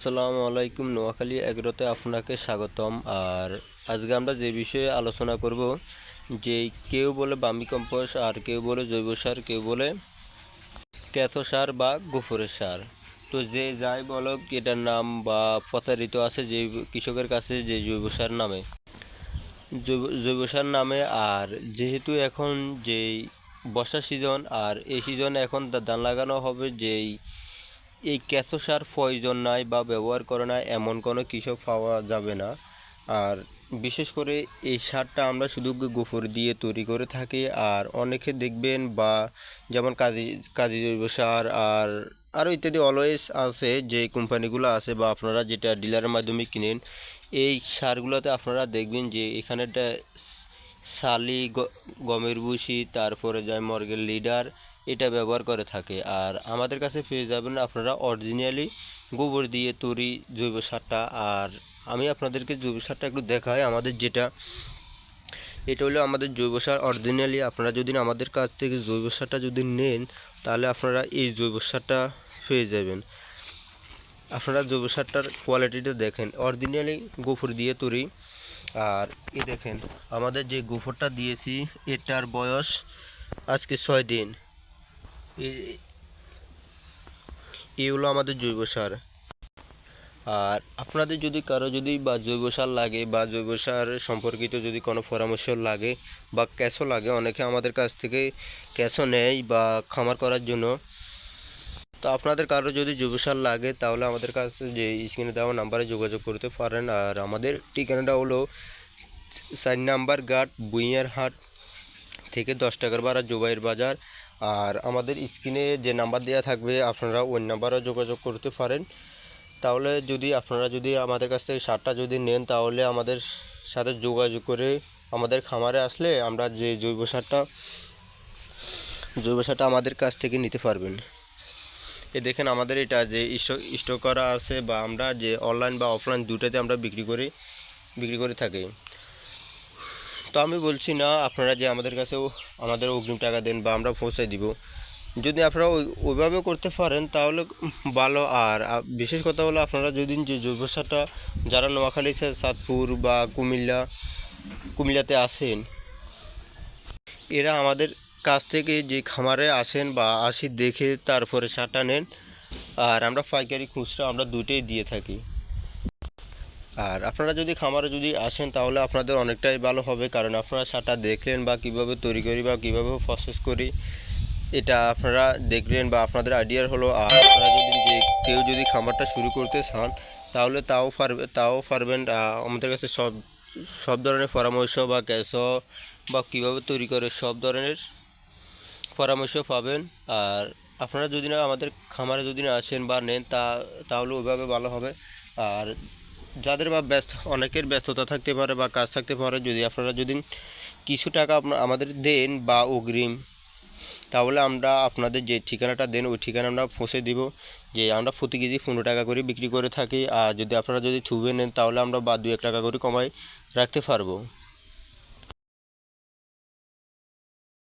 আসসালামু আলাইকুম। নোয়াখালী এগ্রোতে আপনাকে স্বাগতম। আর আজকে আমরা যে বিষয়ে আলোচনা করব, যে কেউ বলে বার্মি কম্পোস্ট, আর কেউ বলে জৈব সার, কেউ বলে কেঁচো সার বা গোবরের সার। তো যে যাই বলো এটার নাম বা প্রতারিত আছে যে কৃষকের কাছে যে জৈব সার নামে, জৈব সার নামে। আর যেহেতু এখন যেই বর্ষা সিজন, আর এই সিজনে এখন ধান লাগানো হবে, যেই এই কেঁচো সার প্রয়োজন নাই বা ব্যবহার করে না এমন কোনো কৃষক পাওয়া যাবে না। আর বিশেষ করে এই সারটা আমরা শুধু গোবর দিয়ে তৈরি করে থাকি। আর অনেকে দেখবেন বা যেমন কাজী কাজী জৈব সার আর আরও ইত্যাদি অলওয়েজ আছে, যে কোম্পানিগুলো আছে বা আপনারা যেটা ডিলারের মাধ্যমে কিনেন, এই সারগুলোতে আপনারা দেখবেন যে এখানে একটা শালি গমের ভুসি, তারপরে যায় মর্গের লিডার, এটা ব্যবহার করে থাকে। আর আমাদের কাছে পেয়ে যাবেন আপনারা অরিজিনালি গোবর দিয়ে তৈরি জৈব সারটা। আর আমি আপনাদেরকে জৈব সারটা একটু দেখাই। আমাদের যেটা এটা হলো আমাদের জৈব সার অরিজিনালি। আপনারা যদি আমাদের কাছ থেকে জৈব সারটা যদি নেন, তাহলে আপনারা এই জৈব সারটা পেয়ে যাবেন। আপনারা জৈব সারটার কোয়ালিটিটা দেখেন, অরিজিনালি গোবর দিয়ে তৈরি। আর এই দেখেন আমাদের যে গোবরটা দিয়েছি, এটার বয়স আজকে 6 দিন। এই হলো আমাদের জৈব সার। আর আপনাদের যদি কারো যদি বা জৈব সার লাগে বা জৈব সার সম্পর্কিত যদি কোনো পরামর্শ লাগে বা ক্যাশও লাগে, অনেকে আমাদের কাছ থেকে ক্যাশও নেয় বা খামার করার জন্য। তো আপনাদের কারো যদি জৈব সার লাগে, তাহলে আমাদের কাছে যে স্ক্রিনে দেওয়া নাম্বারে যোগাযোগ করতে পারেন। আর আমাদের ঠিকানাটা হলো 4 নাম্বার ঘাট, বুইয়ার হাট থেকে 10 টাকার ভাড়া, জুবাইর বাজার। আর আমাদের স্ক্রিনে যে নাম্বার দেওয়া থাকবে, আপনারা ওই নাম্বারেও যোগাযোগ করতে পারেন। তাহলে যদি আপনারা যদি আমাদের কাছ থেকে সারটা যদি নেন, তাহলে আমাদের সাথে যোগাযোগ করে আমাদের খামারে আসলে আমরা যে জৈব সারটা আমাদের কাছ থেকে নিতে পারবেন। এ দেখেন আমাদের এটা যে স্টক করা আছে, বা আমরা যে অনলাইন বা অফলাইন দুটাতে আমরা বিক্রি করে থাকি। তো আমি বলছি না আপনারা যে আমাদের কাছেও আমাদের অগ্রিম টাকা দেন বা আমরা পৌঁছে দিব। যদি আপনারা ওইভাবে করতে পারেন তাহলে ভালো। আর বিশেষ কথা হলো, আপনারা যদি যে জৈব সারটা যারা নোয়াখালী, চাঁদপুর বা কুমিল্লাতে আসেন, এরা আমাদের কাছ থেকে যে খামারে আসেন বা আসি দেখে তারপরে সারটা নেন। আর আমরা পাইকারি খুচরা আমরা দুটোই দিয়ে থাকি। আর আপনারা যদি খামারে যদি আসেন, তাহলে আপনাদের অনেকটাই ভালো হবে, কারণ আপনারা সারটা দেখলেন বা কীভাবে তৈরি করি বা কীভাবে প্রসেস করি, এটা আপনারা দেখলেন বা আপনাদের আইডিয়ার হলো। আর আপনারা যদি যে কেউ যদি খামারটা শুরু করতে চান, তাহলে তাও পারবেন। আমাদের কাছে সব ধরনের পরামর্শ বা ক্যাশো বা কীভাবে তৈরি করে সব ধরনের পরামর্শ পাবেন। আর আপনারা যদি না আমাদের খামারে যদি না আসেন বা নেন, তাহলে ওইভাবে ভালো হবে। আর যাদের বা অনেকের ব্যস্ততা থাকতে পারে বা কাজ থাকতে পারে, যদি আপনারা যদি কিছু টাকা আমাদের দেন বা অগ্রিম, তাহলে আমরা আপনাদের যে ঠিকানাটা দেন ওই ঠিকানা আমরা পৌঁছে দিব। যে আমরা প্রতি কেজি 15 টাকা করে বিক্রি করে থাকি। আর যদি আপনারা যদি থুবে নেন, তাহলে আমরা বা 2-1 টাকা করে কমাই রাখতে পারবো।